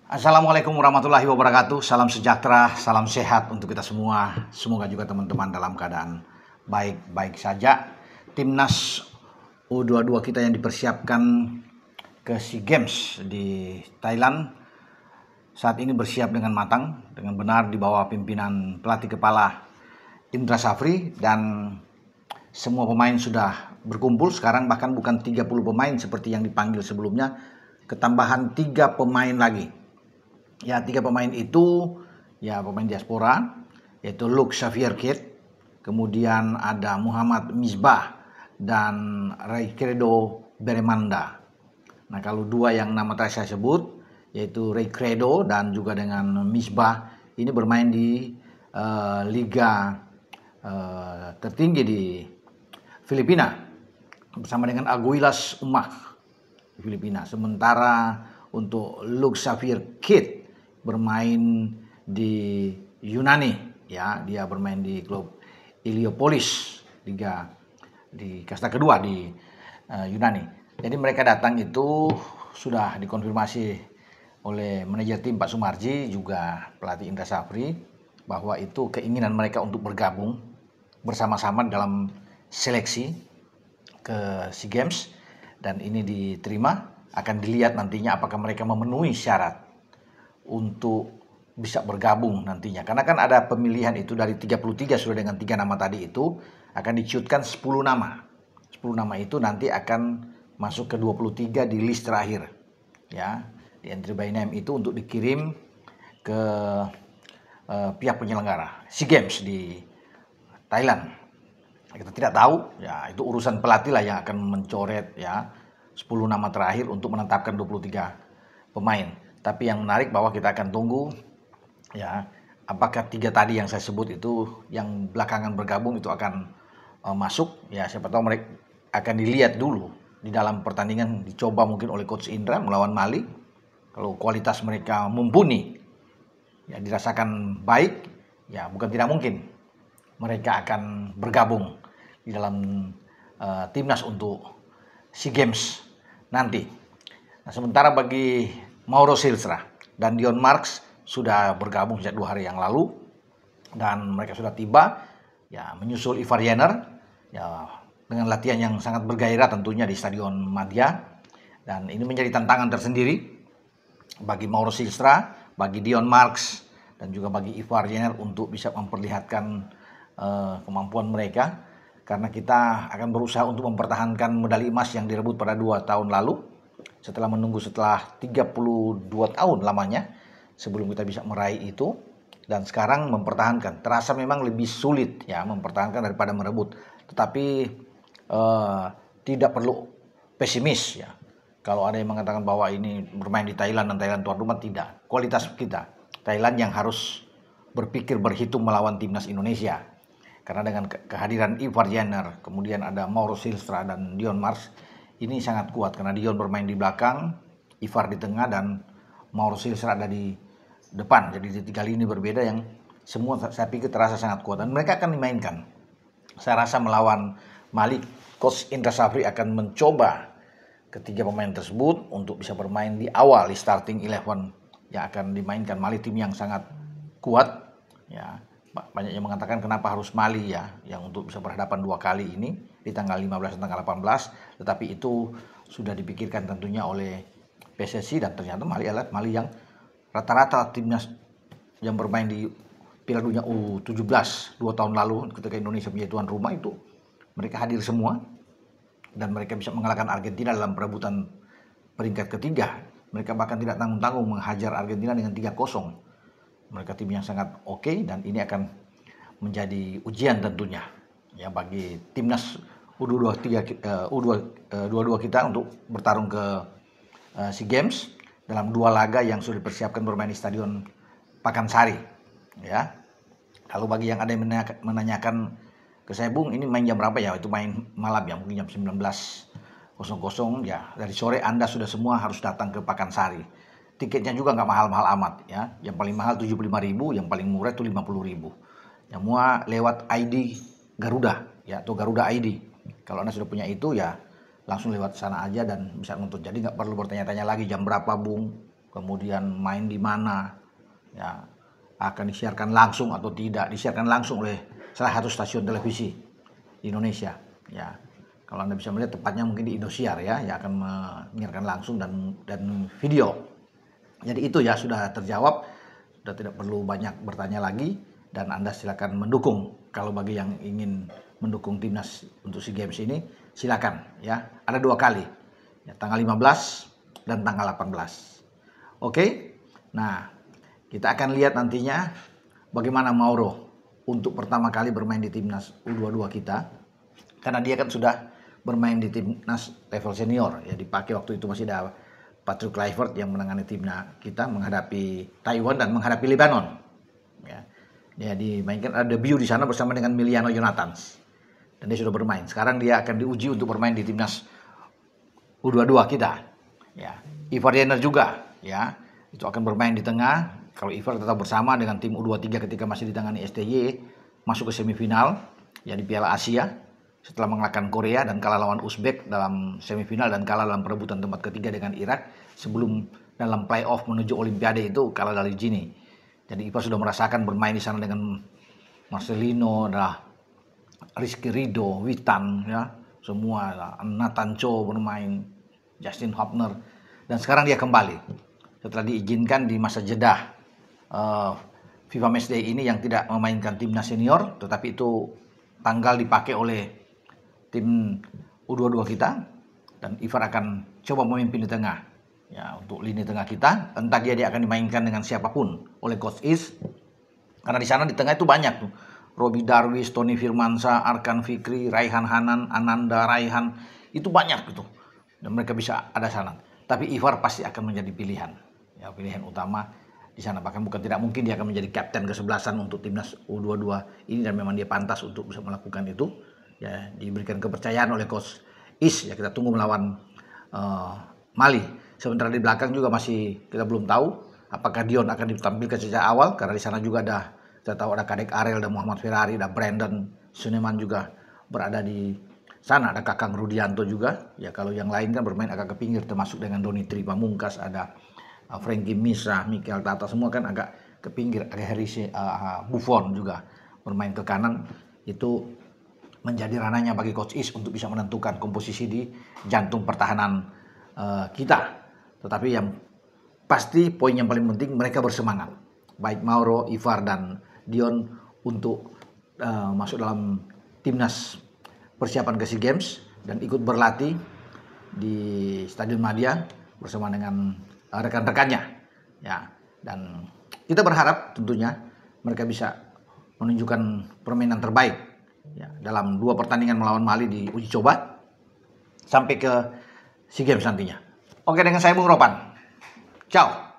Assalamualaikum warahmatullahi wabarakatuh. Salam sejahtera, salam sehat untuk kita semua. Semoga juga teman-teman dalam keadaan baik-baik saja. Timnas U22 kita yang dipersiapkan ke SEA Games di Thailand saat ini bersiap dengan matang, dengan benar di bawah pimpinan pelatih kepala Indra Safri, dan semua pemain sudah berkumpul sekarang, bahkan bukan 30 pemain seperti yang dipanggil sebelumnya, ketambahan 3 pemain lagi. Ya, 3 pemain itu ya pemain diaspora, yaitu Luke Xavier Kidd, kemudian ada Muhammad Misbah dan Reykredo Beremanda. Nah, kalau 2 yang nama tadi saya sebut, yaitu Reykredo dan juga dengan Misbah, ini bermain di liga tertinggi di Filipina bersama dengan Aguilas Umah di Filipina. Sementara untuk Luke Xavier Kidd bermain di Yunani, ya, dia bermain di klub Iliopolis, liga di kasta kedua di Yunani. Jadi mereka datang itu sudah dikonfirmasi oleh manajer tim Pak Sumarji, juga pelatih Indra Safri, bahwa itu keinginan mereka untuk bergabung bersama-sama dalam seleksi ke SEA Games, dan ini diterima. Akan dilihat nantinya apakah mereka memenuhi syarat untuk bisa bergabung nantinya. Karena kan ada pemilihan itu dari 33 sudah, dengan 3 nama tadi itu akan diciutkan 10 nama. 10 nama itu nanti akan masuk ke 23 di list terakhir. Ya, di entry by name itu untuk dikirim ke pihak penyelenggara SEA Games di Thailand. Kita tidak tahu, ya itu urusan pelatih lah yang akan mencoret ya 10 nama terakhir untuk menetapkan 23 pemain. Tapi yang menarik bahwa kita akan tunggu ya apakah 3 tadi yang saya sebut itu yang belakangan bergabung itu akan masuk. Ya, siapa tahu mereka akan dilihat dulu di dalam pertandingan, dicoba mungkin oleh Coach Indra melawan Mali. Kalau kualitas mereka mumpuni, ya dirasakan baik, ya bukan tidak mungkin mereka akan bergabung di dalam timnas untuk SEA Games nanti. Nah, sementara bagi Mauro Silstra dan Dion Marks sudah bergabung sejak 2 hari yang lalu, dan mereka sudah tiba ya menyusul Ivar Jenner ya dengan latihan yang sangat bergairah tentunya di Stadion Madya, dan ini menjadi tantangan tersendiri bagi Mauro Silstra, bagi Dion Marks, dan juga bagi Ivar Jenner untuk bisa memperlihatkan kemampuan mereka, karena kita akan berusaha untuk mempertahankan medali emas yang direbut pada 2 tahun lalu, setelah 32 tahun lamanya sebelum kita bisa meraih itu. Dan sekarang mempertahankan terasa memang lebih sulit ya mempertahankan daripada merebut, tetapi tidak perlu pesimis ya. Kalau ada yang mengatakan bahwa ini bermain di Thailand dan Thailand tuan rumah, tidak. Kualitas kita Thailand yang harus berpikir berhitung melawan timnas Indonesia. Karena dengan kehadiran Ivar Jenner, kemudian ada Mauro Silstra dan Dion Marks, ini sangat kuat. Karena Dion bermain di belakang, Ivar di tengah, dan Mauro Silstra ada di depan. Jadi di 3 lini berbeda yang semua saya pikir terasa sangat kuat. Dan mereka akan dimainkan. Saya rasa melawan Mali, Coach Indra Safri akan mencoba ketiga pemain tersebut untuk bisa bermain di awal di starting 11 yang akan dimainkan. Mali tim yang sangat kuat ya. Banyak yang mengatakan kenapa harus Mali ya yang untuk bisa berhadapan 2 kali ini di tanggal 15 dan tanggal 18, tetapi itu sudah dipikirkan tentunya oleh PSSI, dan ternyata Mali adalah Mali yang rata-rata timnas yang bermain di Piala Dunia U17 2 tahun lalu ketika Indonesia menjadi tuan rumah itu mereka hadir semua, dan mereka bisa mengalahkan Argentina dalam perebutan peringkat ketiga. Mereka bahkan tidak tanggung-tanggung menghajar Argentina dengan 3-0. Mereka tim yang sangat oke, dan ini akan menjadi ujian tentunya ya bagi timnas U22 kita untuk bertarung ke SEA Games dalam 2 laga yang sudah dipersiapkan bermain di Stadion Pakansari ya. Kalau bagi yang ada yang menanyakan ke saya, Bung, ini main jam berapa ya? Itu main malam ya, mungkin jam 19.00 ya. Dari sore Anda sudah semua harus datang ke Pakansari. Tiketnya juga nggak mahal-mahal amat ya. Yang paling mahal 75.000, yang paling murah itu 50.000. Yang semua lewat ID Garuda ya, atau Garuda ID. Kalau Anda sudah punya itu ya langsung lewat sana aja dan bisa nonton. Jadi nggak perlu bertanya-tanya lagi jam berapa, Bung. kemudian main di mana, ya akan disiarkan langsung atau tidak, disiarkan langsung oleh salah satu stasiun televisi di Indonesia. Ya, kalau Anda bisa melihat tepatnya mungkin di Indosiar ya, yang akan menyiarkan langsung dan video. Jadi itu ya sudah terjawab, sudah tidak perlu banyak bertanya lagi, dan Anda silakan mendukung. Kalau bagi yang ingin mendukung timnas untuk SEA Games ini, silakan ya. Ada 2 kali, ya, tanggal 15 dan tanggal 18. Oke, nah kita akan lihat nantinya bagaimana Mauro untuk pertama kali bermain di timnas U22 kita, karena dia kan sudah bermain di timnas level senior ya, dipakai waktu itu masih ada Patrick Kluivert yang menangani timnas kita menghadapi Taiwan dan menghadapi Lebanon. Ya, dia dimainkan, ada debut di sana bersama dengan Miliano Jonathans, dan dia sudah bermain. Sekarang dia akan diuji untuk bermain di timnas U22 kita. Ya, Ivar Jenner juga, ya, itu akan bermain di tengah. Kalau Ivar tetap bersama dengan tim U23 ketika masih ditangani STY, masuk ke semifinal ya di Piala Asia setelah mengalahkan Korea dan kalah lawan Uzbek dalam semifinal dan kalah dalam perebutan tempat ketiga dengan Irak sebelum dalam playoff menuju Olimpiade itu kalah dari Gini. Jadi Ivar sudah merasakan bermain di sana dengan Marcelino, Rizky Ridho, Witan ya, semua, Nathan Cho bermain, Justin Hopner, dan sekarang dia kembali setelah diizinkan di masa jeda FIFA Matchday ini yang tidak memainkan timnas senior, tetapi itu tanggal dipakai oleh tim U22 kita, dan Ivar akan coba memimpin di tengah ya, untuk lini tengah kita. Entah dia akan dimainkan dengan siapapun oleh Coach Is, karena di sana di tengah itu banyak tuh, Robi Darwis, Tony Firmansyah, Arkan Fikri, Raihan Hanan, Ananda Raihan, itu banyak gitu, dan mereka bisa ada sana. Tapi Ivar pasti akan menjadi pilihan ya, pilihan utama di sana. Bahkan bukan tidak mungkin dia akan menjadi kapten ke-11 untuk timnas U22 ini, dan memang dia pantas untuk bisa melakukan itu ya, diberikan kepercayaan oleh Coach Is ya. Kita tunggu melawan Mali. Sementara di belakang juga masih kita belum tahu apakah Dion akan ditampilkan sejak awal, karena di sana juga kita tahu ada Kadek Arel, ada Muhammad Ferrari, ada Brandon Suneman juga berada di sana, ada Kakang Rudianto juga ya. Kalau yang lain kan bermain agak ke pinggir, termasuk dengan Donitri Pamungkas, ada Frankie Misra, Mikel Tata, semua kan agak ke pinggir. Ada Buffon juga bermain ke kanan. Itu menjadi ranahnya bagi Coach Is untuk bisa menentukan komposisi di jantung pertahanan kita. Tetapi yang pasti poin yang paling penting, mereka bersemangat, baik Mauro, Ivar, dan Dion, untuk masuk dalam timnas persiapan ke SEA Games dan ikut berlatih di Stadion Madia bersama dengan rekan-rekannya ya. Dan kita berharap tentunya mereka bisa menunjukkan permainan terbaik ya, dalam 2 pertandingan melawan Mali di uji coba sampai ke SEA Games nantinya. Oke, dengan saya Bung Ropan. Ciao.